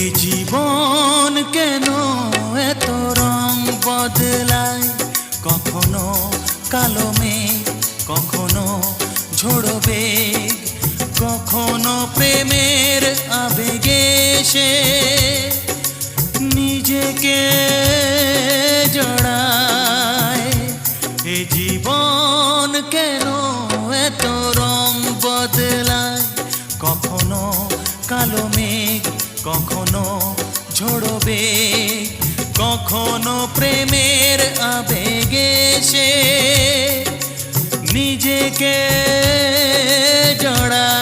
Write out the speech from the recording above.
এ জীবন কেন এত রং বদলায়, কখনো কালো মেঘ, কখনো ঝোড়ো বেগ, কখনো প্রেমের আবেগে সে নিজেকে জড়ায়। এ জীবন কেন এত রং বদলায়, কখনো কালো মেঘ, কখনো ঝোড়ো বেগ, কখনো প্রেমের আবেগে সে নিজেকে জড়ায়।